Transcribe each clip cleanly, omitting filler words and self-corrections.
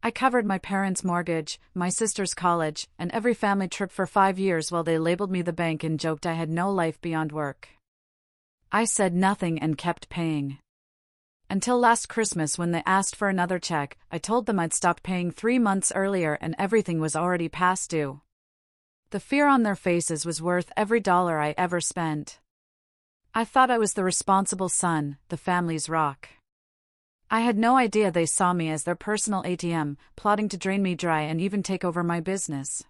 I covered my parents' mortgage, my sister's college, and every family trip for 5 years while they labeled me the bank and joked I had no life beyond work. I said nothing and kept paying. Until last Christmas when they asked for another check, I told them I'd stopped paying 3 months earlier and everything was already past due. The fear on their faces was worth every dollar I ever spent. I thought I was the responsible son, the family's rock. I had no idea they saw me as their personal ATM, plotting to drain me dry and even take over my business.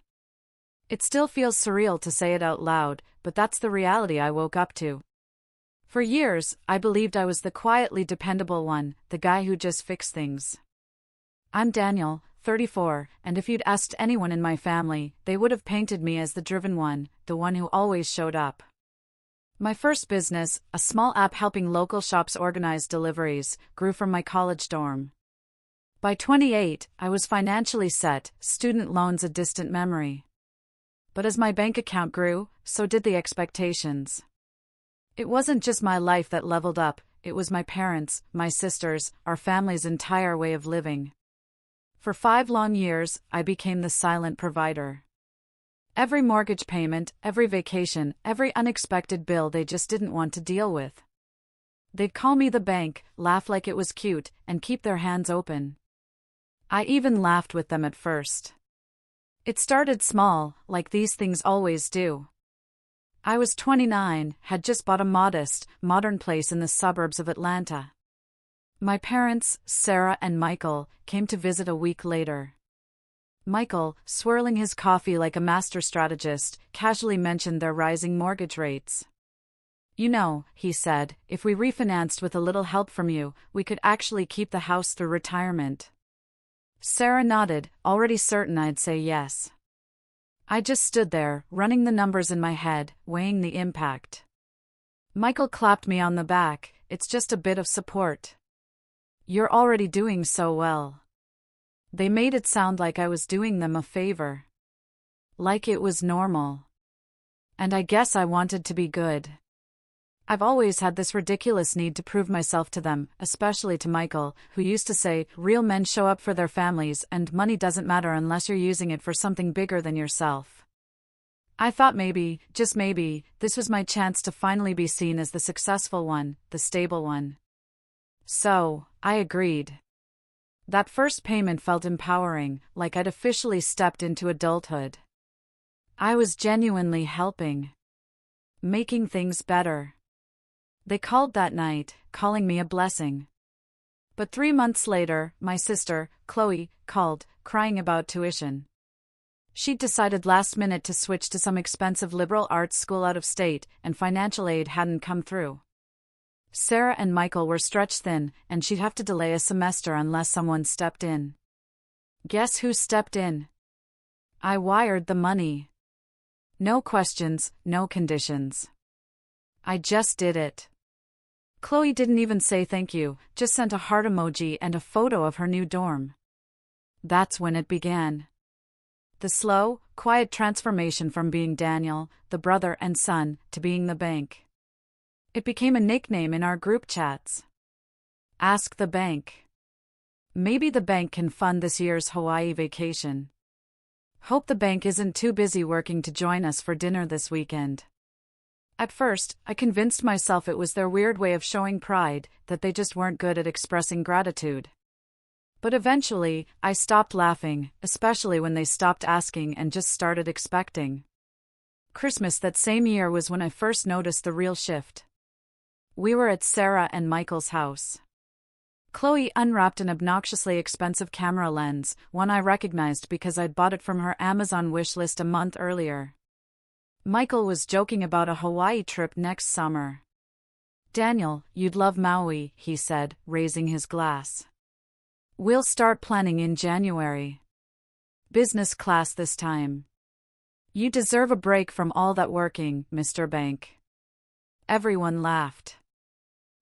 It still feels surreal to say it out loud, but that's the reality I woke up to. For years, I believed I was the quietly dependable one, the guy who just fixed things. I'm Daniel, 34, and if you'd asked anyone in my family, they would have painted me as the driven one, the one who always showed up. My first business, a small app helping local shops organize deliveries, grew from my college dorm. By 28, I was financially set, student loans a distant memory. But as my bank account grew, so did the expectations. It wasn't just my life that leveled up, it was my parents, my sisters, our family's entire way of living. For 5 long years, I became the silent provider. Every mortgage payment, every vacation, every unexpected bill they just didn't want to deal with. They'd call me the bank, laugh like it was cute, and keep their hands open. I even laughed with them at first. It started small, like these things always do. I was 29, had just bought a modest, modern place in the suburbs of Atlanta. My parents, Sarah and Michael, came to visit a week later. Michael, swirling his coffee like a master strategist, casually mentioned their rising mortgage rates. You know, he said, if we refinanced with a little help from you, we could actually keep the house through retirement. Sarah nodded, already certain I'd say yes. I just stood there, running the numbers in my head, weighing the impact. Michael clapped me on the back, it's just a bit of support. You're already doing so well. They made it sound like I was doing them a favor. Like it was normal. And I guess I wanted to be good. I've always had this ridiculous need to prove myself to them, especially to Michael, who used to say, real men show up for their families and money doesn't matter unless you're using it for something bigger than yourself. I thought maybe, just maybe, this was my chance to finally be seen as the successful one, the stable one. So, I agreed. That first payment felt empowering, like I'd officially stepped into adulthood. I was genuinely helping. Making things better. They called that night, calling me a blessing. But 3 months later, my sister, Chloe, called, crying about tuition. She'd decided last minute to switch to some expensive liberal arts school out of state, and financial aid hadn't come through. Sarah and Michael were stretched thin, and she'd have to delay a semester unless someone stepped in. Guess who stepped in? I wired the money. No questions, no conditions. I just did it. Chloe didn't even say thank you, just sent a heart emoji and a photo of her new dorm. That's when it began. The slow, quiet transformation from being Daniel, the brother and son, to being the bank. It became a nickname in our group chats. Ask the bank. Maybe the bank can fund this year's Hawaii vacation. Hope the bank isn't too busy working to join us for dinner this weekend. At first, I convinced myself it was their weird way of showing pride, that they just weren't good at expressing gratitude. But eventually, I stopped laughing, especially when they stopped asking and just started expecting. Christmas that same year was when I first noticed the real shift. We were at Sarah and Michael's house. Chloe unwrapped an obnoxiously expensive camera lens, one I recognized because I'd bought it from her Amazon wishlist a month earlier. Michael was joking about a Hawaii trip next summer. Daniel, you'd love Maui, he said, raising his glass. We'll start planning in January. Business class this time. You deserve a break from all that working, Mr. Bank. Everyone laughed.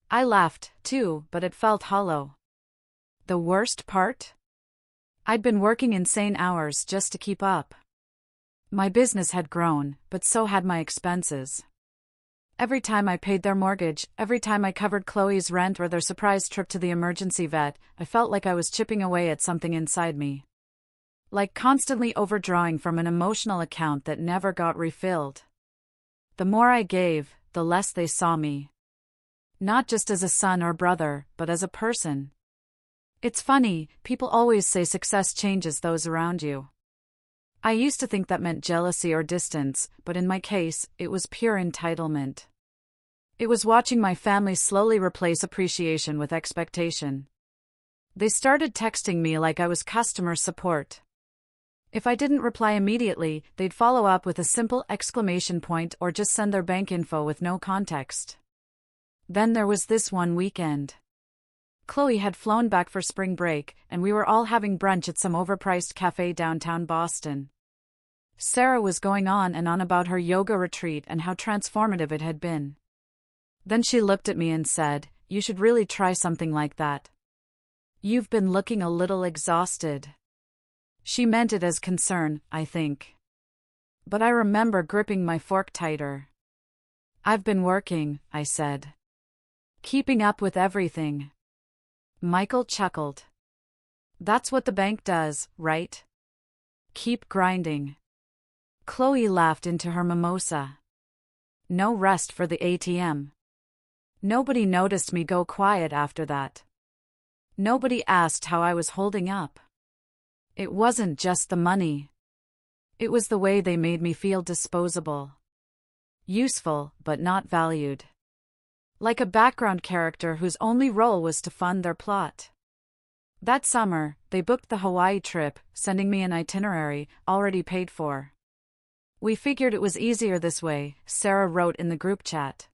I laughed, too, but it felt hollow. The worst part? I'd been working insane hours just to keep up. My business had grown, but so had my expenses. Every time I paid their mortgage, every time I covered Chloe's rent or their surprise trip to the emergency vet, I felt like I was chipping away at something inside me. Like constantly overdrawing from an emotional account that never got refilled. The more I gave, the less they saw me. Not just as a son or brother, but as a person. It's funny, people always say success changes those around you. I used to think that meant jealousy or distance, but in my case, it was pure entitlement. It was watching my family slowly replace appreciation with expectation. They started texting me like I was customer support. If I didn't reply immediately, they'd follow up with a simple exclamation point or just send their bank info with no context. Then there was this one weekend. Chloe had flown back for spring break, and we were all having brunch at some overpriced cafe downtown Boston. Sarah was going on and on about her yoga retreat and how transformative it had been. Then she looked at me and said, "You should really try something like that. You've been looking a little exhausted." She meant it as concern, I think. But I remember gripping my fork tighter. "I've been working," I said. "Keeping up with everything." Michael chuckled. "That's what the bank does, right? Keep grinding." Chloe laughed into her mimosa. No rest for the ATM. Nobody noticed me go quiet after that. Nobody asked how I was holding up. It wasn't just the money. It was the way they made me feel disposable. Useful, but not valued. Like a background character whose only role was to fund their plot. That summer, they booked the Hawaii trip, sending me an itinerary, already paid for. "We figured it was easier this way," Sarah wrote in the group chat.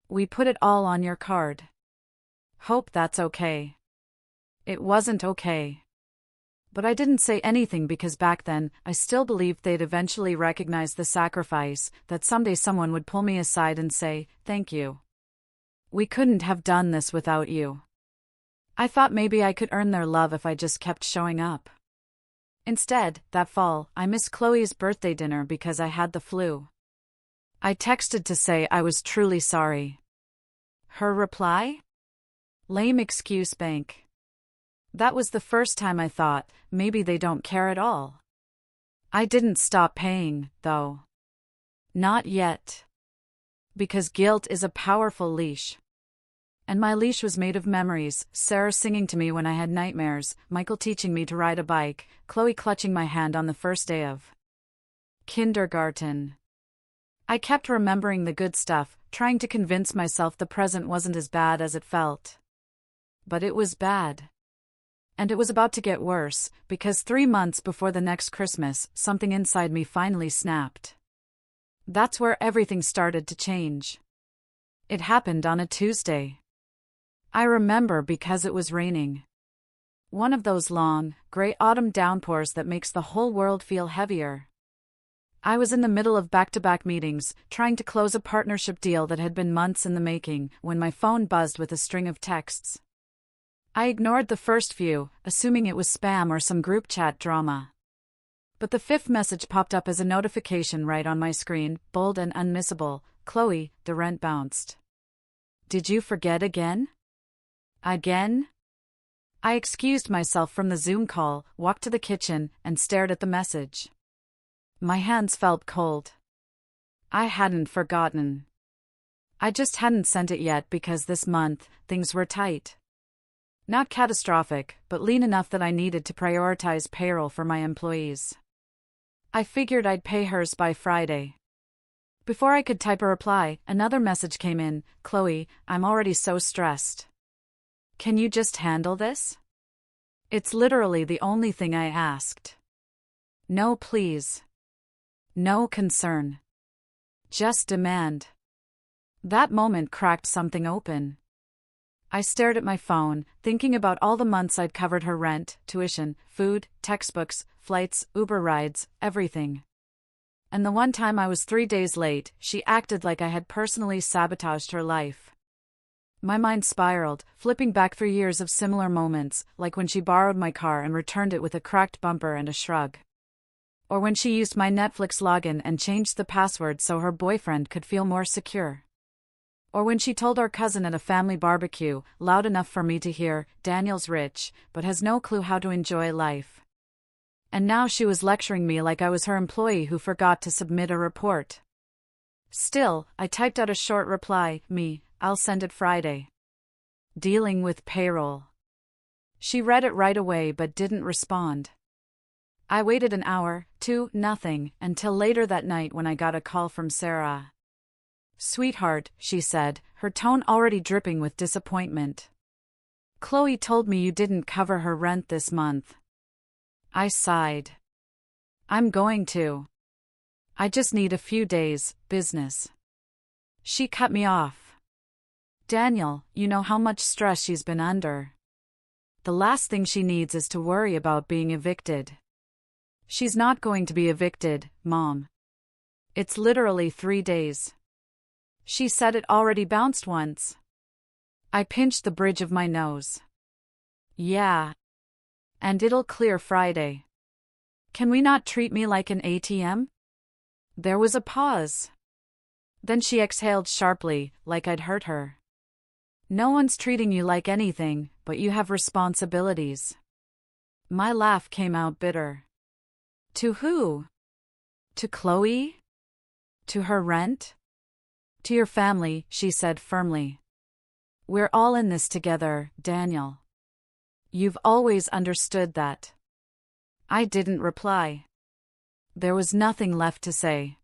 "We put it all on your card. Hope that's okay." It wasn't okay. But I didn't say anything because back then, I still believed they'd eventually recognize the sacrifice, that someday someone would pull me aside and say, "Thank you. We couldn't have done this without you." I thought maybe I could earn their love if I just kept showing up. Instead, that fall, I missed Chloe's birthday dinner because I had the flu. I texted to say I was truly sorry. Her reply? "Lame excuse, bank." That was the first time I thought, maybe they don't care at all. I didn't stop paying, though. Not yet. Because guilt is a powerful leash. And my leash was made of memories, Sarah singing to me when I had nightmares, Michael teaching me to ride a bike, Chloe clutching my hand on the first day of kindergarten. I kept remembering the good stuff, trying to convince myself the present wasn't as bad as it felt. But it was bad. And it was about to get worse, because 3 months before the next Christmas, something inside me finally snapped. That's where everything started to change. It happened on a Tuesday. I remember because it was raining. One of those long, gray autumn downpours that makes the whole world feel heavier. I was in the middle of back-to-back meetings, trying to close a partnership deal that had been months in the making, when my phone buzzed with a string of texts. I ignored the first few, assuming it was spam or some group chat drama. But the 5th message popped up as a notification right on my screen, bold and unmissable. "Chloe, the rent bounced. Did you forget again?" Again? I excused myself from the Zoom call, walked to the kitchen, and stared at the message. My hands felt cold. I hadn't forgotten. I just hadn't sent it yet because this month, things were tight. Not catastrophic, but lean enough that I needed to prioritize payroll for my employees. I figured I'd pay hers by Friday. Before I could type a reply, another message came in. "Chloe, I'm already so stressed. Can you just handle this?" It's literally the only thing I asked. No please. No concern. Just demand. That moment cracked something open. I stared at my phone, thinking about all the months I'd covered her rent, tuition, food, textbooks, flights, Uber rides, everything. And the one time I was 3 days late, she acted like I had personally sabotaged her life. My mind spiraled, flipping back through years of similar moments, like when she borrowed my car and returned it with a cracked bumper and a shrug. Or when she used my Netflix login and changed the password so her boyfriend could feel more secure. Or when she told our cousin at a family barbecue, loud enough for me to hear, "Daniel's rich, but has no clue how to enjoy life." And now she was lecturing me like I was her employee who forgot to submit a report. Still, I typed out a short reply, "I'll send it Friday. Dealing with payroll." She read it right away but didn't respond. I waited an hour, two, nothing, until later that night when I got a call from Sarah. "Sweetheart," she said, her tone already dripping with disappointment. "Chloe told me you didn't cover her rent this month." I sighed. "I'm going to. I just need a few days, business." She cut me off. "Daniel, you know how much stress she's been under. The last thing she needs is to worry about being evicted." "She's not going to be evicted, Mom. It's literally 3 days. She said it already bounced once." I pinched the bridge of my nose. "Yeah. And it'll clear Friday. Can we not treat me like an ATM?" There was a pause. Then she exhaled sharply, like I'd hurt her. "No one's treating you like anything, but you have responsibilities." My laugh came out bitter. "To who? To Chloe? To her rent?" "To your family," she said firmly. "We're all in this together, Daniel. You've always understood that." I didn't reply. There was nothing left to say.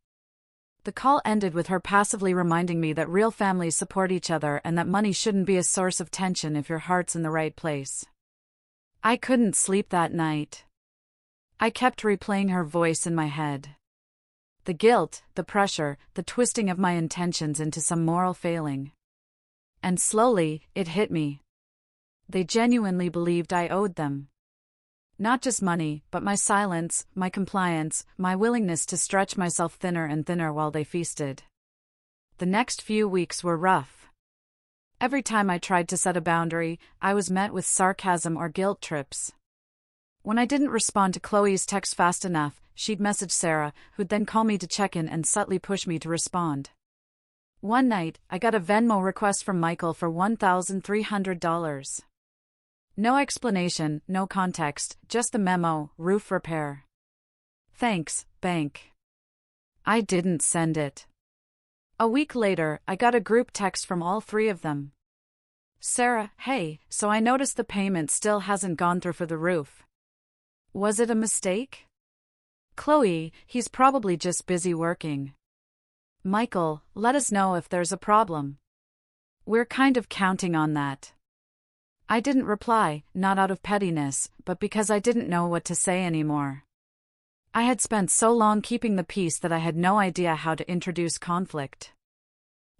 The call ended with her passively reminding me that real families support each other and that money shouldn't be a source of tension if your heart's in the right place. I couldn't sleep that night. I kept replaying her voice in my head. The guilt, the pressure, the twisting of my intentions into some moral failing. And slowly, it hit me. They genuinely believed I owed them. Not just money, but my silence, my compliance, my willingness to stretch myself thinner and thinner while they feasted. The next few weeks were rough. Every time I tried to set a boundary, I was met with sarcasm or guilt trips. When I didn't respond to Chloe's text fast enough, she'd message Sarah, who'd then call me to check in and subtly push me to respond. One night, I got a Venmo request from Michael for $1,300. No explanation, no context, just the memo, "Roof repair." "Thanks, bank." I didn't send it. A week later, I got a group text from all three of them. "Sarah, hey, so I noticed the payment still hasn't gone through for the roof. Was it a mistake?" "Chloe, he's probably just busy working." "Michael, let us know if there's a problem. We're kind of counting on that." I didn't reply, not out of pettiness, but because I didn't know what to say anymore. I had spent so long keeping the peace that I had no idea how to introduce conflict.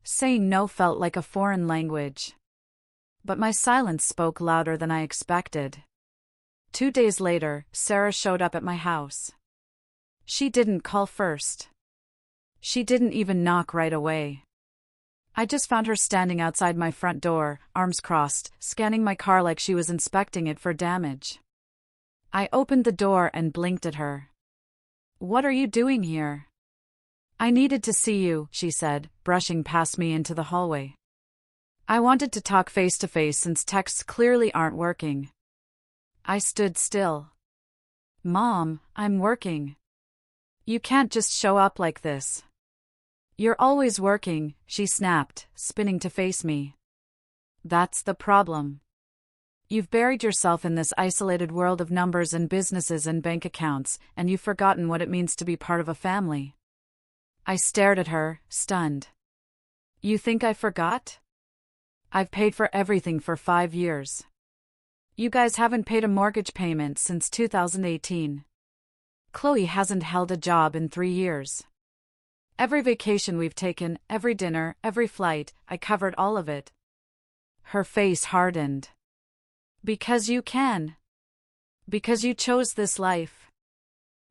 Saying no felt like a foreign language. But my silence spoke louder than I expected. 2 days later, Sarah showed up at my house. She didn't call first. She didn't even knock right away. I just found her standing outside my front door, arms crossed, scanning my car like she was inspecting it for damage. I opened the door and blinked at her. "What are you doing here?" "I needed to see you," she said, brushing past me into the hallway. "I wanted to talk face to face since texts clearly aren't working." I stood still. "Mom, I'm working. You can't just show up like this." "You're always working," she snapped, spinning to face me. "That's the problem. You've buried yourself in this isolated world of numbers and businesses and bank accounts, and you've forgotten what it means to be part of a family." I stared at her, stunned. "You think I forgot? I've paid for everything for 5 years. You guys haven't paid a mortgage payment since 2018. Chloe hasn't held a job in 3 years. Every vacation we've taken, every dinner, every flight, I covered all of it." Her face hardened. "Because you can. Because you chose this life.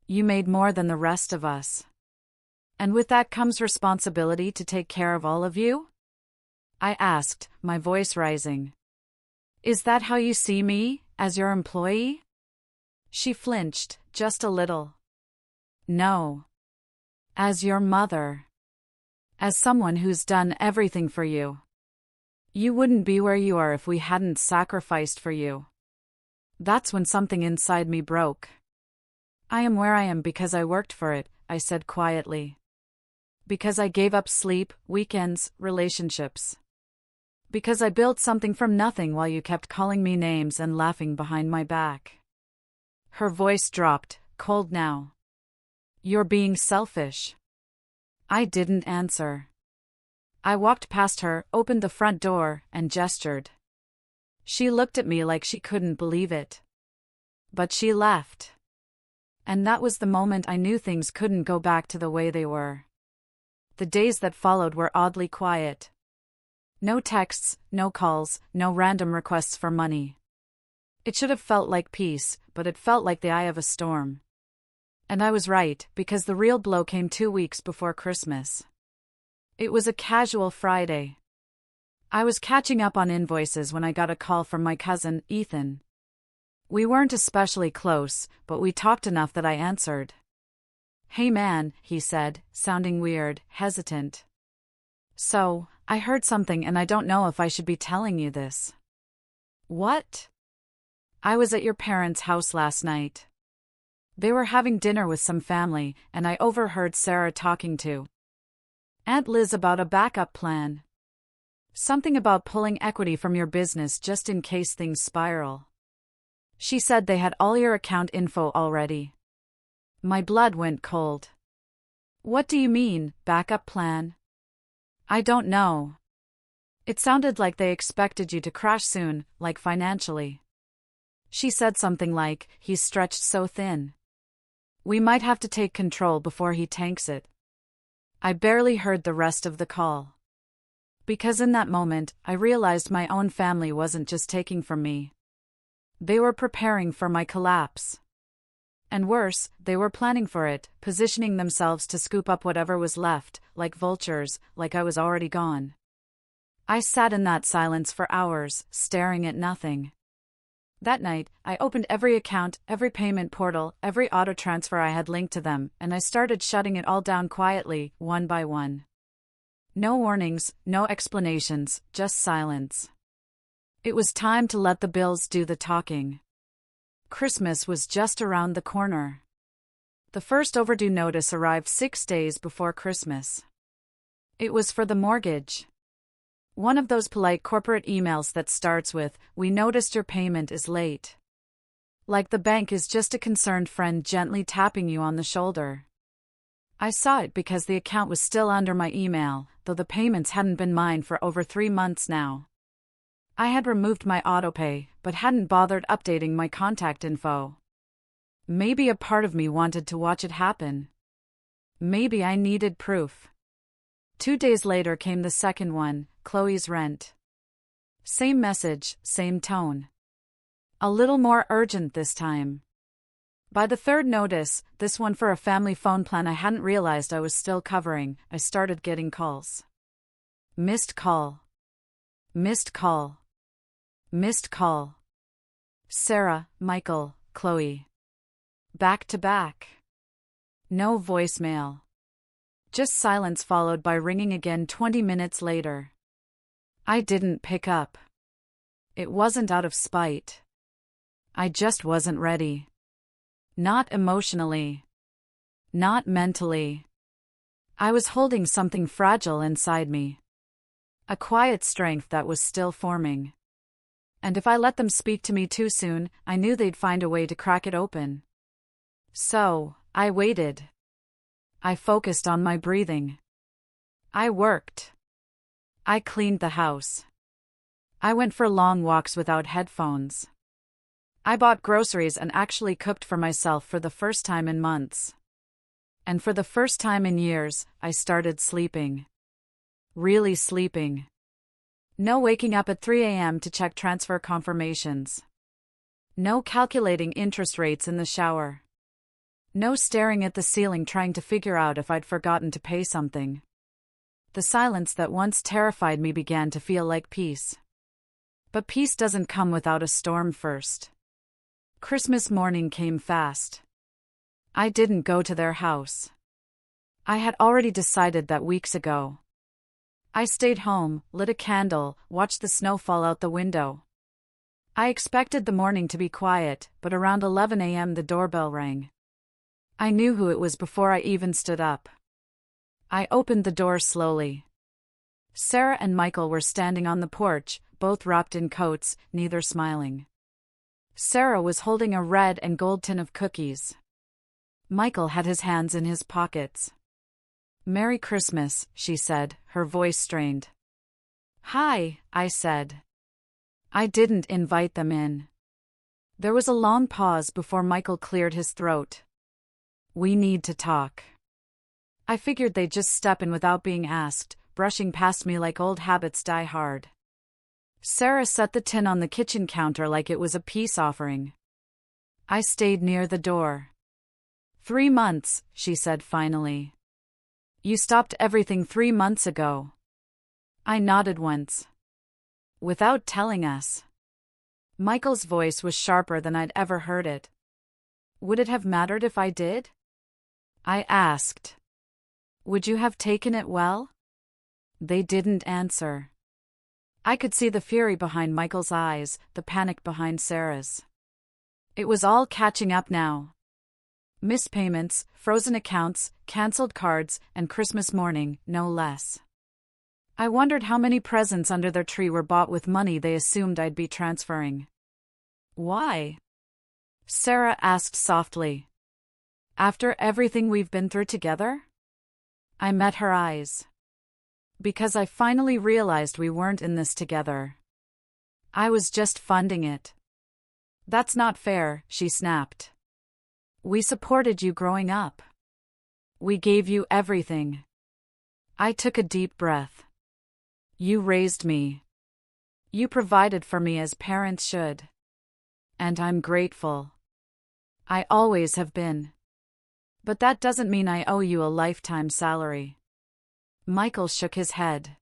You made more than the rest of us. And with that comes responsibility to take care of all of you?" I asked, my voice rising. "Is that how you see me, as your employee?" She flinched, just a little. "No. As your mother. As someone who's done everything for you." You wouldn't be where you are if we hadn't sacrificed for you. That's when something inside me broke. I am where I am because I worked for it, I said quietly. Because I gave up sleep, weekends, relationships. Because I built something from nothing while you kept calling me names and laughing behind my back. Her voice dropped, cold now. You're being selfish. I didn't answer. I walked past her, opened the front door, and gestured. She looked at me like she couldn't believe it. But she left. And that was the moment I knew things couldn't go back to the way they were. The days that followed were oddly quiet. No texts, no calls, no random requests for money. It should have felt like peace, but it felt like the eye of a storm. And I was right, because the real blow came 2 weeks before Christmas. It was a casual Friday. I was catching up on invoices when I got a call from my cousin, Ethan. We weren't especially close, but we talked enough that I answered. Hey man, he said, sounding weird, hesitant. So, I heard something and I don't know if I should be telling you this. What? I was at your parents' house last night. They were having dinner with some family, and I overheard Sarah talking to Aunt Liz about a backup plan. Something about pulling equity from your business just in case things spiral. She said they had all your account info already. My blood went cold. What do you mean, backup plan? I don't know. It sounded like they expected you to crash soon, like financially. She said something like, he's stretched so thin. We might have to take control before he tanks it. I barely heard the rest of the call. Because in that moment, I realized my own family wasn't just taking from me. They were preparing for my collapse. And worse, they were planning for it, positioning themselves to scoop up whatever was left, like vultures, like I was already gone. I sat in that silence for hours, staring at nothing. That night, I opened every account, every payment portal, every auto transfer I had linked to them, and I started shutting it all down quietly, one by one. No warnings, no explanations, just silence. It was time to let the bills do the talking. Christmas was just around the corner. The first overdue notice arrived 6 days before Christmas. It was for the mortgage. One of those polite corporate emails that starts with, "We noticed your payment is late." Like the bank is just a concerned friend gently tapping you on the shoulder. I saw it because the account was still under my email, though the payments hadn't been mine for over 3 months now. I had removed my autopay, but hadn't bothered updating my contact info. Maybe a part of me wanted to watch it happen. Maybe I needed proof. 2 days later came the second one, Chloe's rent. Same message, same tone. A little more urgent this time. By the third notice, this one for a family phone plan I hadn't realized I was still covering, I started getting calls. Missed call. Missed call. Missed call. Sarah, Michael, Chloe. Back to back. No voicemail. Just silence followed by ringing again 20 minutes later. I didn't pick up. It wasn't out of spite. I just wasn't ready. Not emotionally. Not mentally. I was holding something fragile inside me. A quiet strength that was still forming. And if I let them speak to me too soon, I knew they'd find a way to crack it open. So, I waited. I focused on my breathing. I worked. I cleaned the house. I went for long walks without headphones. I bought groceries and actually cooked for myself for the first time in months. And for the first time in years, I started sleeping. Really sleeping. No waking up at 3 a.m. to check transfer confirmations. No calculating interest rates in the shower. No staring at the ceiling trying to figure out if I'd forgotten to pay something. The silence that once terrified me began to feel like peace. But peace doesn't come without a storm first. Christmas morning came fast. I didn't go to their house. I had already decided that weeks ago. I stayed home, lit a candle, watched the snow fall out the window. I expected the morning to be quiet, but around 11 a.m. the doorbell rang. I knew who it was before I even stood up. I opened the door slowly. Sarah and Michael were standing on the porch, both wrapped in coats, neither smiling. Sarah was holding a red and gold tin of cookies. Michael had his hands in his pockets. "Merry Christmas," she said, her voice strained. "Hi," I said. I didn't invite them in. There was a long pause before Michael cleared his throat. "We need to talk." I figured they'd just step in without being asked, brushing past me like old habits die hard. Sarah set the tin on the kitchen counter like it was a peace offering. I stayed near the door. 3 months, she said finally. "You stopped everything 3 months ago." I nodded once. "Without telling us." Michael's voice was sharper than I'd ever heard it. "Would it have mattered if I did?" I asked. "Would you have taken it well?" They didn't answer. I could see the fury behind Michael's eyes, the panic behind Sarah's. It was all catching up now. Missed payments, frozen accounts, cancelled cards, and Christmas morning, no less. I wondered how many presents under their tree were bought with money they assumed I'd be transferring. "Why?" Sarah asked softly. "After everything we've been through together?" I met her eyes. "Because I finally realized we weren't in this together. I was just funding it." "That's not fair," she snapped. "We supported you growing up. We gave you everything." I took a deep breath. "You raised me. You provided for me as parents should. And I'm grateful. I always have been. But that doesn't mean I owe you a lifetime salary." Michael shook his head.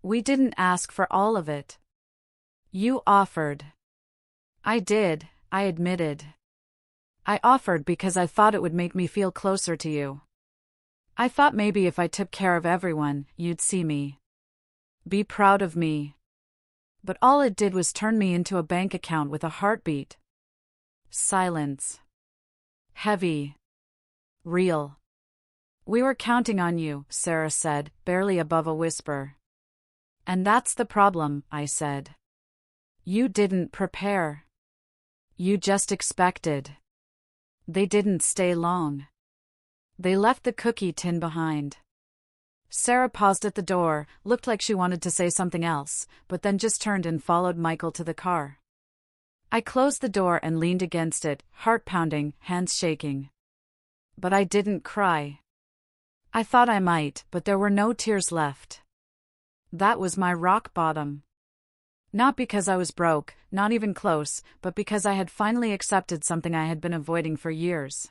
"We didn't ask for all of it. You offered." "I did," I admitted. "I offered because I thought it would make me feel closer to you. I thought maybe if I took care of everyone, you'd see me. Be proud of me. But all it did was turn me into a bank account with a heartbeat." Silence. Heavy. Real. "We were counting on you," Sarah said, barely above a whisper. "And that's the problem," I said. "You didn't prepare. You just expected." They didn't stay long. They left the cookie tin behind. Sarah paused at the door, looked like she wanted to say something else, but then just turned and followed Michael to the car. I closed the door and leaned against it, heart pounding, hands shaking. But I didn't cry. I thought I might, but there were no tears left. That was my rock bottom. Not because I was broke, not even close, but because I had finally accepted something I had been avoiding for years.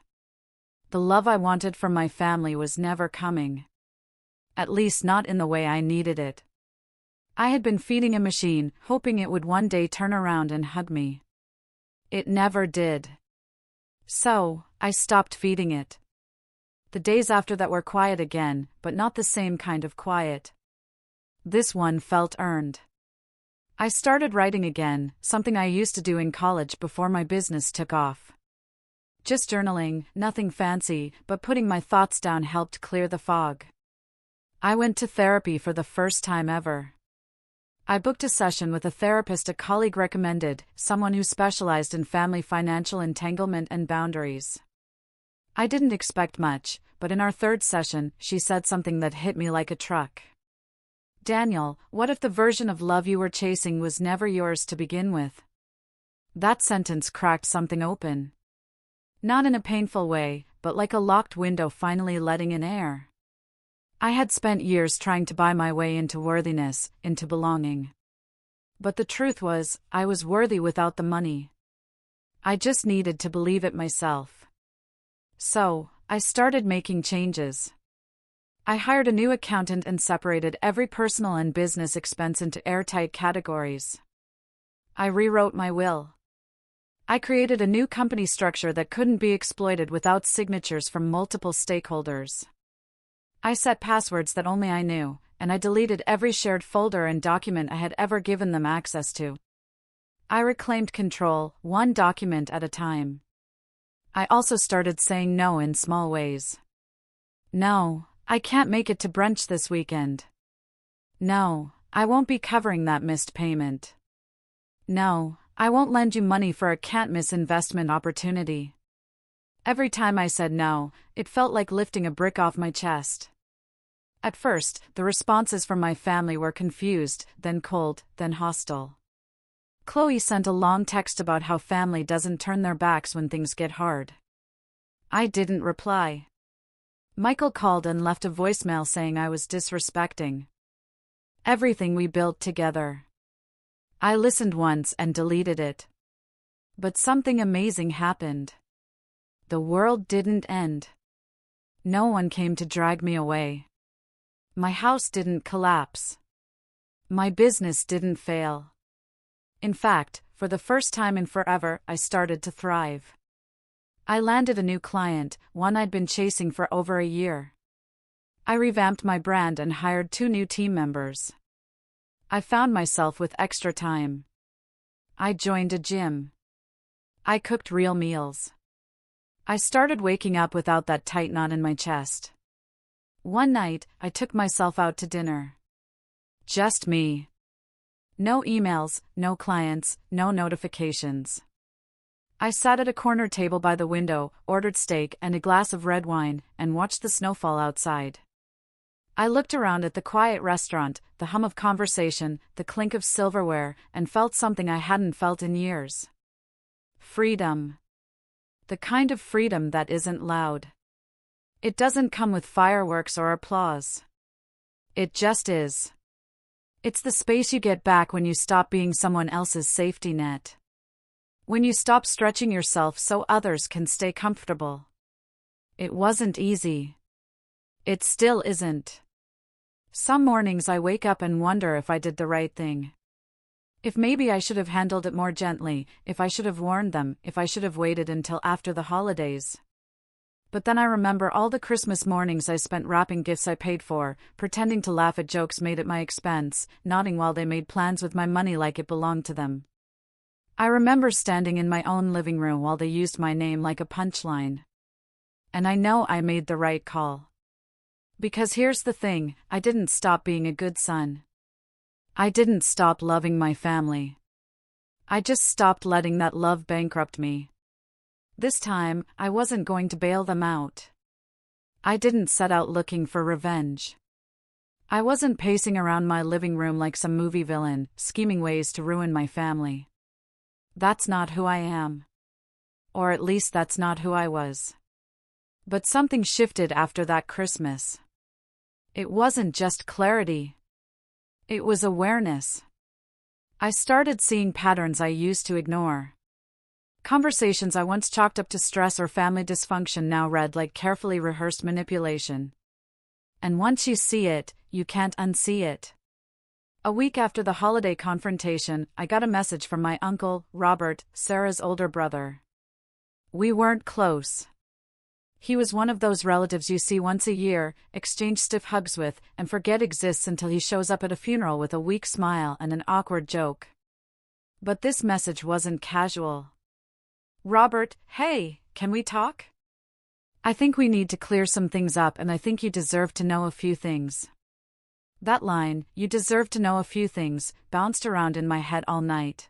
The love I wanted from my family was never coming. At least not in the way I needed it. I had been feeding a machine, hoping it would one day turn around and hug me. It never did. So, I stopped feeding it. The days after that were quiet again, but not the same kind of quiet. This one felt earned. I started writing again, something I used to do in college before my business took off. Just journaling, nothing fancy, but putting my thoughts down helped clear the fog. I went to therapy for the first time ever. I booked a session with a therapist a colleague recommended, someone who specialized in family financial entanglement and boundaries. I didn't expect much, but in our third session, she said something that hit me like a truck. "Daniel, what if the version of love you were chasing was never yours to begin with?" That sentence cracked something open. Not in a painful way, but like a locked window finally letting in air. I had spent years trying to buy my way into worthiness, into belonging. But the truth was, I was worthy without the money. I just needed to believe it myself. So, I started making changes. I hired a new accountant and separated every personal and business expense into airtight categories. I rewrote my will. I created a new company structure that couldn't be exploited without signatures from multiple stakeholders. I set passwords that only I knew, and I deleted every shared folder and document I had ever given them access to. I reclaimed control, one document at a time. I also started saying no in small ways. No, I can't make it to brunch this weekend. No, I won't be covering that missed payment. No, I won't lend you money for a can't-miss investment opportunity. Every time I said no, it felt like lifting a brick off my chest. At first, the responses from my family were confused, then cold, then hostile. Chloe sent a long text about how family doesn't turn their backs when things get hard. I didn't reply. Michael called and left a voicemail saying I was disrespecting everything we built together. I listened once and deleted it. But something amazing happened. The world didn't end. No one came to drag me away. My house didn't collapse. My business didn't fail. In fact, for the first time in forever, I started to thrive. I landed a new client, one I'd been chasing for over a year. I revamped my brand and hired 2 new team members. I found myself with extra time. I joined a gym. I cooked real meals. I started waking up without that tight knot in my chest. One night, I took myself out to dinner. Just me. No emails, no clients, no notifications. I sat at a corner table by the window, ordered steak and a glass of red wine, and watched the snowfall outside. I looked around at the quiet restaurant, the hum of conversation, the clink of silverware, and felt something I hadn't felt in years. Freedom. The kind of freedom that isn't loud. It doesn't come with fireworks or applause. It just is. It's the space you get back when you stop being someone else's safety net. When you stop stretching yourself so others can stay comfortable. It wasn't easy. It still isn't. Some mornings I wake up and wonder if I did the right thing. If maybe I should have handled it more gently, if I should have warned them, if I should have waited until after the holidays. But then I remember all the Christmas mornings I spent wrapping gifts I paid for, pretending to laugh at jokes made at my expense, nodding while they made plans with my money like it belonged to them. I remember standing in my own living room while they used my name like a punchline. And I know I made the right call. Because here's the thing, I didn't stop being a good son. I didn't stop loving my family. I just stopped letting that love bankrupt me. This time, I wasn't going to bail them out. I didn't set out looking for revenge. I wasn't pacing around my living room like some movie villain, scheming ways to ruin my family. That's not who I am. Or at least that's not who I was. But something shifted after that Christmas. It wasn't just clarity. It was awareness. I started seeing patterns I used to ignore. Conversations I once chalked up to stress or family dysfunction now read like carefully rehearsed manipulation. And once you see it, you can't unsee it. A week after the holiday confrontation, I got a message from my uncle, Robert, Sarah's older brother. We weren't close. He was one of those relatives you see once a year, exchange stiff hugs with, and forget exists until he shows up at a funeral with a weak smile and an awkward joke. But this message wasn't casual. Robert, hey, can we talk? I think we need to clear some things up and I think you deserve to know a few things. That line, you deserve to know a few things, bounced around in my head all night.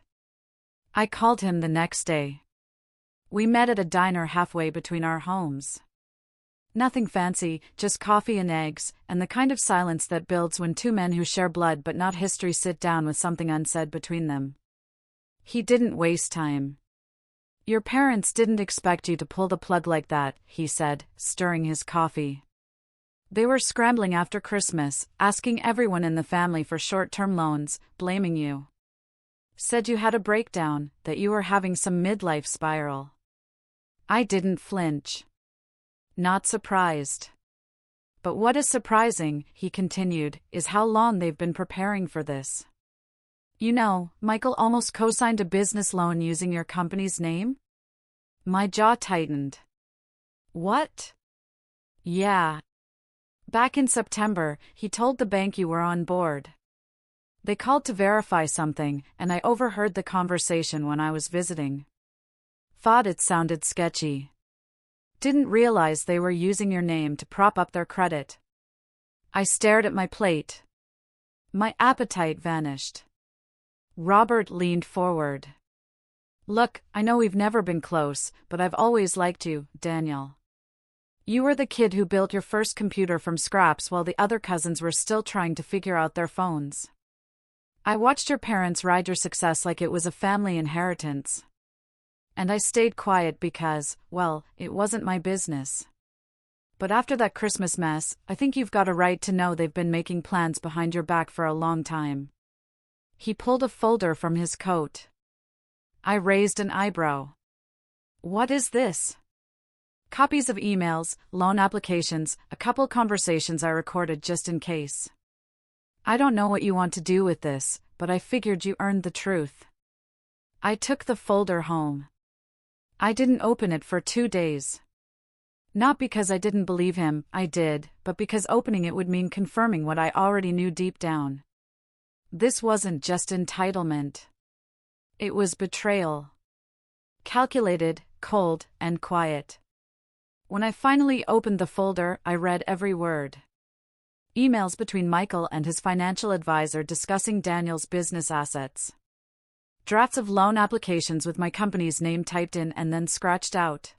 I called him the next day. We met at a diner halfway between our homes. Nothing fancy, just coffee and eggs, and the kind of silence that builds when 2 men who share blood but not history sit down with something unsaid between them. He didn't waste time. Your parents didn't expect you to pull the plug like that, he said, stirring his coffee. They were scrambling after Christmas, asking everyone in the family for short-term loans, blaming you. Said you had a breakdown, that you were having some midlife spiral. I didn't flinch. Not surprised. But what is surprising, he continued, is how long they've been preparing for this. You know, Michael almost co-signed a business loan using your company's name? My jaw tightened. What? Yeah. Back in September, he told the bank you were on board. They called to verify something, and I overheard the conversation when I was visiting. Thought it sounded sketchy. Didn't realize they were using your name to prop up their credit. I stared at my plate. My appetite vanished. Robert leaned forward. Look, I know we've never been close, but I've always liked you, Daniel. You were the kid who built your first computer from scraps while the other cousins were still trying to figure out their phones. I watched your parents ride your success like it was a family inheritance. And I stayed quiet because, well, it wasn't my business. But after that Christmas mess, I think you've got a right to know they've been making plans behind your back for a long time. He pulled a folder from his coat. I raised an eyebrow. What is this? Copies of emails, loan applications, a couple conversations I recorded just in case. I don't know what you want to do with this, but I figured you earned the truth. I took the folder home. I didn't open it for 2 days. Not because I didn't believe him, I did, but because opening it would mean confirming what I already knew deep down. This wasn't just entitlement. It was betrayal. Calculated, cold, and quiet. When I finally opened the folder, I read every word. Emails between Michael and his financial advisor discussing Daniel's business assets. Drafts of loan applications with my company's name typed in and then scratched out.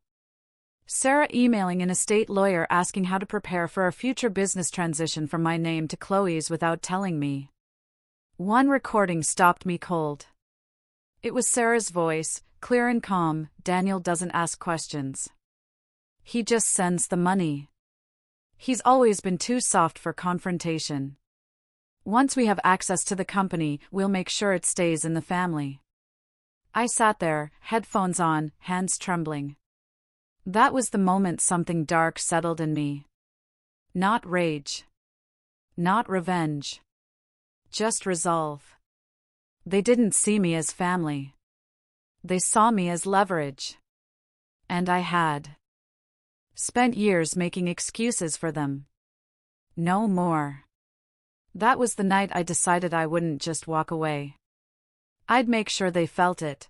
Sarah emailing an estate lawyer asking how to prepare for a future business transition from my name to Chloe's without telling me. One recording stopped me cold. It was Sarah's voice, clear and calm. Daniel doesn't ask questions. He just sends the money. He's always been too soft for confrontation. Once we have access to the company, we'll make sure it stays in the family. I sat there, headphones on, hands trembling. That was the moment something dark settled in me. Not rage. Not revenge. Just resolve. They didn't see me as family. They saw me as leverage. And I had spent years making excuses for them. No more. That was the night I decided I wouldn't just walk away. I'd make sure they felt it.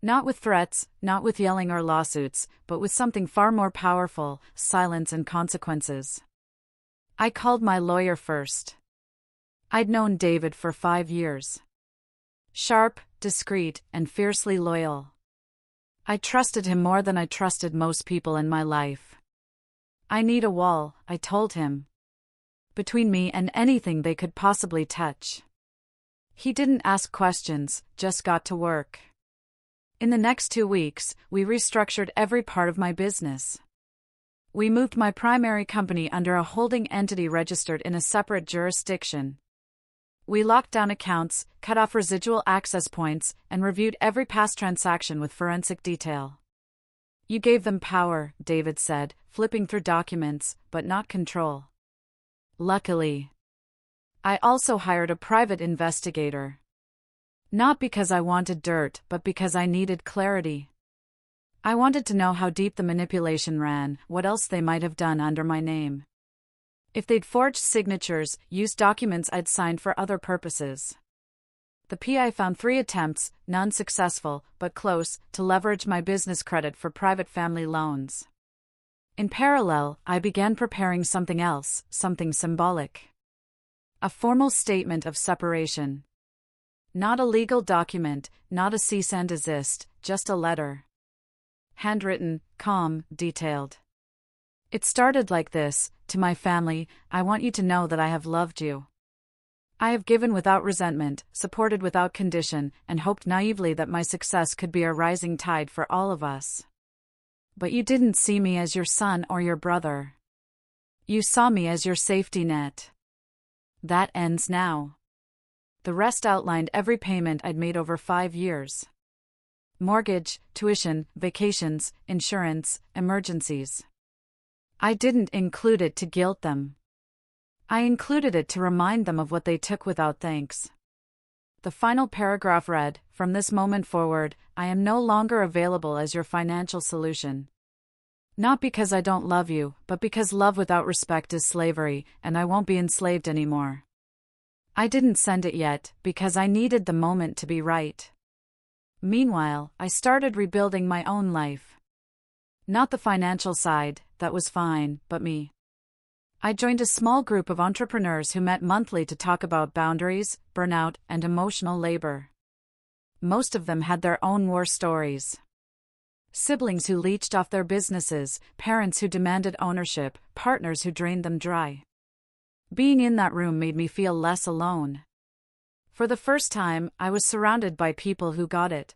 Not with threats, not with yelling or lawsuits, but with something far more powerful, silence and consequences. I called my lawyer first. I'd known David for 5 years. Sharp, discreet, and fiercely loyal. I trusted him more than I trusted most people in my life. I need a wall, I told him. Between me and anything they could possibly touch. He didn't ask questions, just got to work. In the next 2 weeks, we restructured every part of my business. We moved my primary company under a holding entity registered in a separate jurisdiction. We locked down accounts, cut off residual access points, and reviewed every past transaction with forensic detail. You gave them power, David said, flipping through documents, but not control. Luckily. I also hired a private investigator. Not because I wanted dirt, but because I needed clarity. I wanted to know how deep the manipulation ran, what else they might have done under my name. If they'd forged signatures, used documents I'd signed for other purposes. The PI found 3 attempts, none successful, but close, to leverage my business credit for private family loans. In parallel, I began preparing something else, something symbolic. A formal statement of separation. Not a legal document, not a cease and desist, just a letter. Handwritten, calm, detailed. It started like this: to my family, I want you to know that I have loved you. I have given without resentment, supported without condition, and hoped naively that my success could be a rising tide for all of us. But you didn't see me as your son or your brother. You saw me as your safety net. That ends now. The rest outlined every payment I'd made over 5 years. Mortgage, tuition, vacations, insurance, emergencies. I didn't include it to guilt them. I included it to remind them of what they took without thanks. The final paragraph read, "From this moment forward, I am no longer available as your financial solution. Not because I don't love you, but because love without respect is slavery, and I won't be enslaved anymore. I didn't send it yet, because I needed the moment to be right. Meanwhile, I started rebuilding my own life. Not the financial side, that was fine, but me. I joined a small group of entrepreneurs who met monthly to talk about boundaries, burnout, and emotional labor. Most of them had their own war stories. Siblings who leached off their businesses, parents who demanded ownership, partners who drained them dry. Being in that room made me feel less alone. For the first time, I was surrounded by people who got it.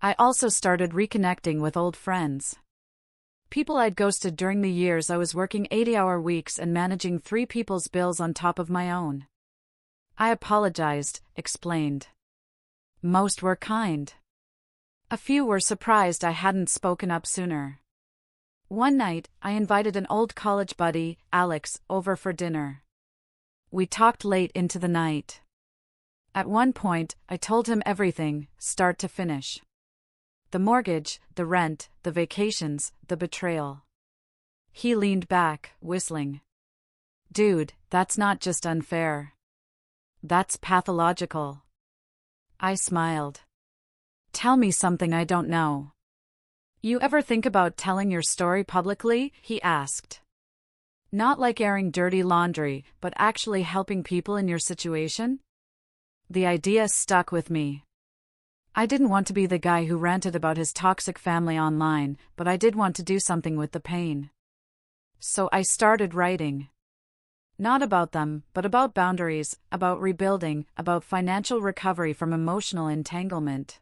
I also started reconnecting with old friends. People I'd ghosted during the years I was working 80-hour weeks and managing 3 people's bills on top of my own. I apologized, explained. Most were kind. A few were surprised I hadn't spoken up sooner. One night, I invited an old college buddy, Alex, over for dinner. We talked late into the night. At one point, I told him everything, start to finish. The mortgage, the rent, the vacations, the betrayal. He leaned back, whistling. Dude, that's not just unfair. That's pathological. I smiled. Tell me something I don't know. You ever think about telling your story publicly? He asked. Not like airing dirty laundry, but actually helping people in your situation? The idea stuck with me. I didn't want to be the guy who ranted about his toxic family online, but I did want to do something with the pain. So I started writing. Not about them, but about boundaries, about rebuilding, about financial recovery from emotional entanglement.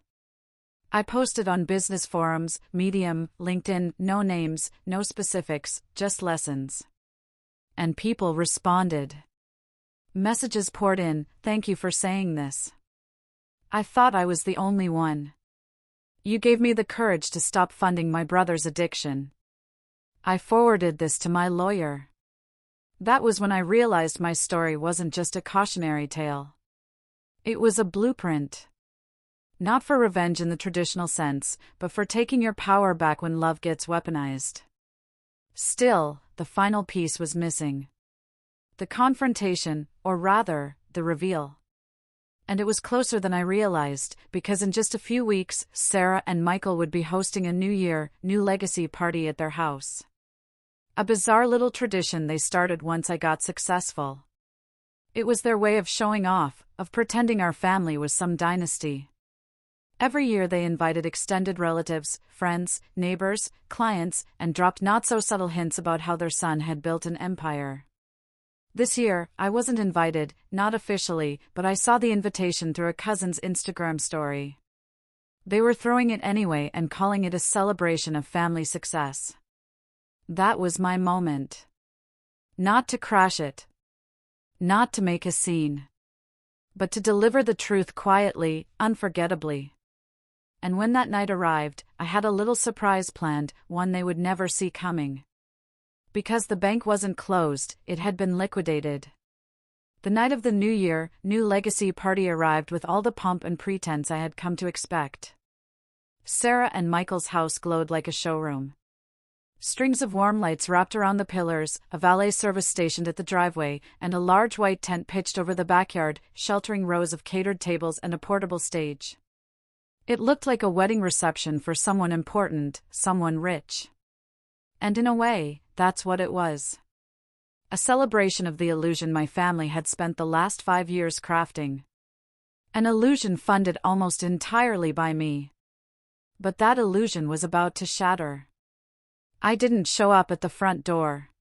I posted on business forums, Medium, LinkedIn, no names, no specifics, just lessons. And people responded. Messages poured in, thank you for saying this. I thought I was the only one. You gave me the courage to stop funding my brother's addiction. I forwarded this to my lawyer. That was when I realized my story wasn't just a cautionary tale. It was a blueprint. Not for revenge in the traditional sense, but for taking your power back when love gets weaponized. Still, the final piece was missing. The confrontation, or rather, the reveal. And it was closer than I realized, because in just a few weeks, Sarah and Michael would be hosting a New Year, New Legacy party at their house. A bizarre little tradition they started once I got successful. It was their way of showing off, of pretending our family was some dynasty. Every year they invited extended relatives, friends, neighbors, clients, and dropped not-so-subtle hints about how their son had built an empire. This year, I wasn't invited, not officially, but I saw the invitation through a cousin's Instagram story. They were throwing it anyway and calling it a celebration of family success. That was my moment. Not to crash it. Not to make a scene. But to deliver the truth quietly, unforgettably. And when that night arrived, I had a little surprise planned, one they would never see coming. Because the bank wasn't closed, it had been liquidated. The night of the New Year, New Legacy party arrived with all the pomp and pretense I had come to expect. Sarah and Michael's house glowed like a showroom. Strings of warm lights wrapped around the pillars, a valet service stationed at the driveway, and a large white tent pitched over the backyard, sheltering rows of catered tables and a portable stage. It looked like a wedding reception for someone important, someone rich. And in a way, that's what it was. A celebration of the illusion my family had spent the last 5 years crafting. An illusion funded almost entirely by me. But that illusion was about to shatter. I didn't show up at the front door.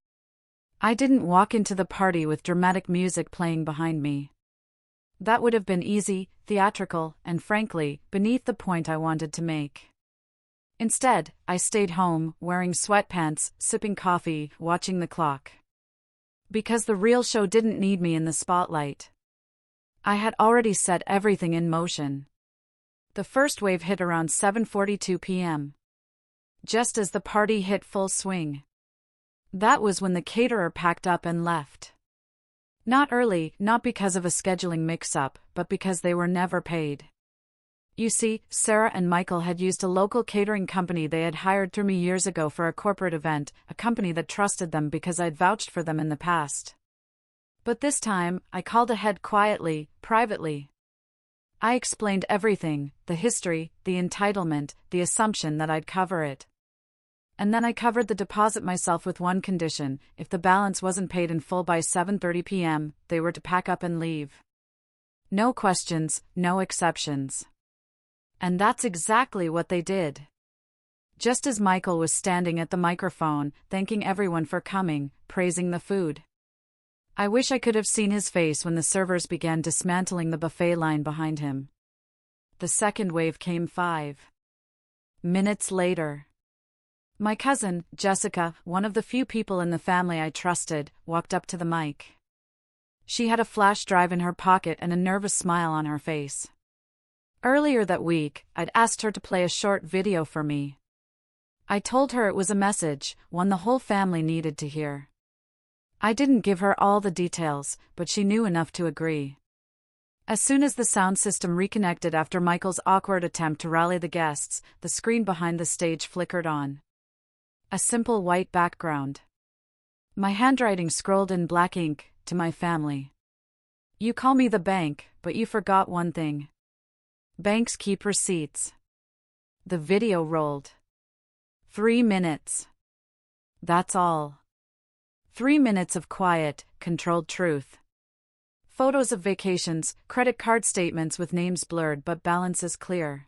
I didn't walk into the party with dramatic music playing behind me. That would have been easy, theatrical, and frankly, beneath the point I wanted to make. Instead, I stayed home, wearing sweatpants, sipping coffee, watching the clock. Because the real show didn't need me in the spotlight. I had already set everything in motion. The first wave hit around 7:42 p.m. Just as the party hit full swing. That was when the caterer packed up and left. Not early, not because of a scheduling mix-up, but because they were never paid. You see, Sarah and Michael had used a local catering company they had hired through me years ago for a corporate event, a company that trusted them because I'd vouched for them in the past. But this time, I called ahead quietly, privately. I explained everything, the history, the entitlement, the assumption that I'd cover it. And then I covered the deposit myself with one condition: if the balance wasn't paid in full by 7:30 p.m., they were to pack up and leave. No questions, no exceptions. And that's exactly what they did. Just as Michael was standing at the microphone, thanking everyone for coming, praising the food. I wish I could have seen his face when the servers began dismantling the buffet line behind him. The second wave came 5 minutes later. My cousin, Jessica, one of the few people in the family I trusted, walked up to the mic. She had a flash drive in her pocket and a nervous smile on her face. Earlier that week, I'd asked her to play a short video for me. I told her it was a message, one the whole family needed to hear. I didn't give her all the details, but she knew enough to agree. As soon as the sound system reconnected after Michael's awkward attempt to rally the guests, the screen behind the stage flickered on. A simple white background. My handwriting scrolled in black ink, to my family. You call me the bank, but you forgot one thing. Banks keep receipts. The video rolled. 3 minutes. That's all. 3 minutes of quiet, controlled truth. Photos of vacations, credit card statements with names blurred but balances clear.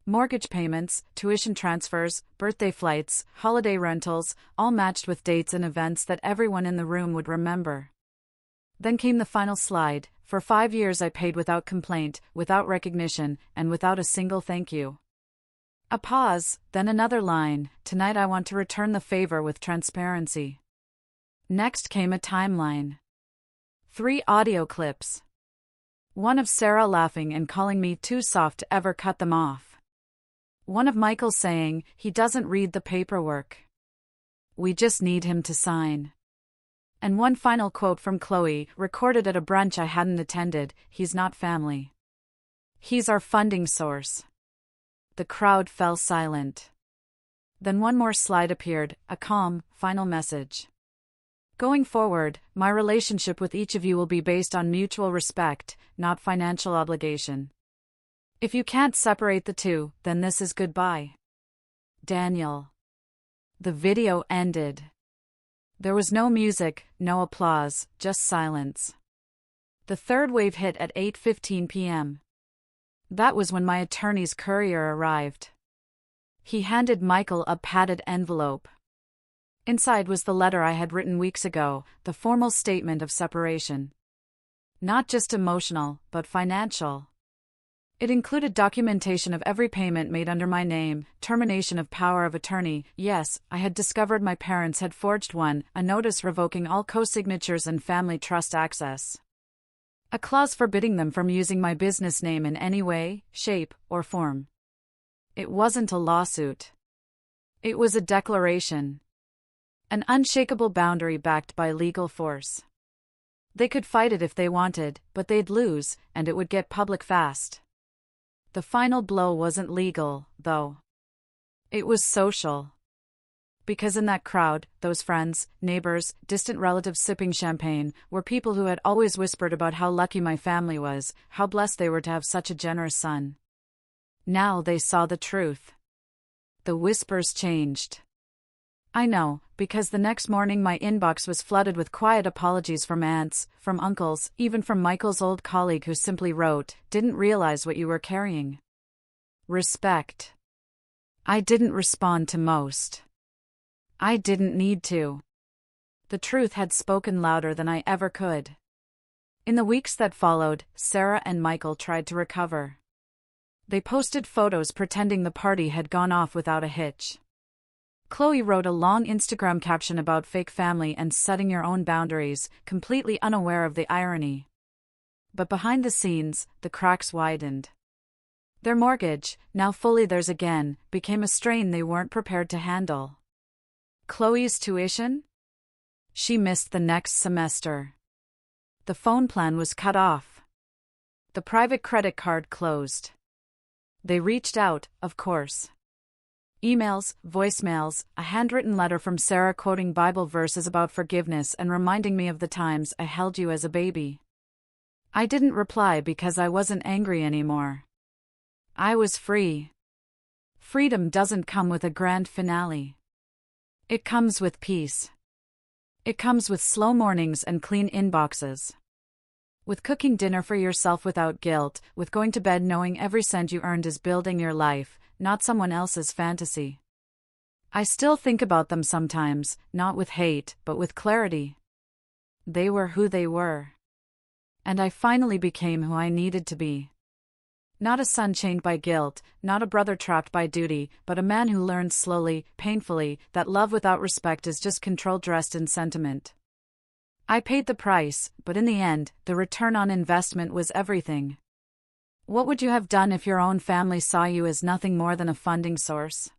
Mortgage payments, tuition transfers, birthday flights, holiday rentals, all matched with dates and events that everyone in the room would remember. Then came the final slide. For 5 years I paid without complaint, without recognition, and without a single thank you. A pause, then another line: tonight I want to return the favor with transparency. Next came a timeline. 3 audio clips. One of Sarah laughing and calling me too soft to ever cut them off. One of Michael saying, he doesn't read the paperwork. We just need him to sign. And one final quote from Chloe, recorded at a brunch I hadn't attended: he's not family. He's our funding source. The crowd fell silent. Then one more slide appeared, a calm, final message. Going forward, my relationship with each of you will be based on mutual respect, not financial obligation. If you can't separate the two, then this is goodbye. Daniel. The video ended. There was no music, no applause, just silence. The third wave hit at 8:15 p.m. That was when my attorney's courier arrived. He handed Michael a padded envelope. Inside was the letter I had written weeks ago, the formal statement of separation. Not just emotional, but financial. It included documentation of every payment made under my name, termination of power of attorney. Yes, I had discovered my parents had forged one, a notice revoking all co-signatures and family trust access. A clause forbidding them from using my business name in any way, shape, or form. It wasn't a lawsuit. It was a declaration. An unshakable boundary backed by legal force. They could fight it if they wanted, but they'd lose, and it would get public fast. The final blow wasn't legal, though. It was social. Because in that crowd, those friends, neighbors, distant relatives sipping champagne, were people who had always whispered about how lucky my family was, how blessed they were to have such a generous son. Now they saw the truth. The whispers changed. I know, because the next morning my inbox was flooded with quiet apologies from aunts, from uncles, even from Michael's old colleague who simply wrote, "Didn't realize what you were carrying." Respect. I didn't respond to most. I didn't need to. The truth had spoken louder than I ever could. In the weeks that followed, Sarah and Michael tried to recover. They posted photos pretending the party had gone off without a hitch. Chloe wrote a long Instagram caption about fake family and setting your own boundaries, completely unaware of the irony. But behind the scenes, the cracks widened. Their mortgage, now fully theirs again, became a strain they weren't prepared to handle. Chloe's tuition? She missed the next semester. The phone plan was cut off. The private credit card closed. They reached out, of course. Emails, voicemails, a handwritten letter from Sarah quoting Bible verses about forgiveness and reminding me of the times I held you as a baby. I didn't reply because I wasn't angry anymore. I was free. Freedom doesn't come with a grand finale. It comes with peace. It comes with slow mornings and clean inboxes. With cooking dinner for yourself without guilt, with going to bed knowing every cent you earned is building your life, not someone else's fantasy. I still think about them sometimes, not with hate, but with clarity. They were who they were. And I finally became who I needed to be. Not a son chained by guilt, not a brother trapped by duty, but a man who learned slowly, painfully, that love without respect is just control dressed in sentiment. I paid the price, but in the end, the return on investment was everything. What would you have done if your own family saw you as nothing more than a funding source?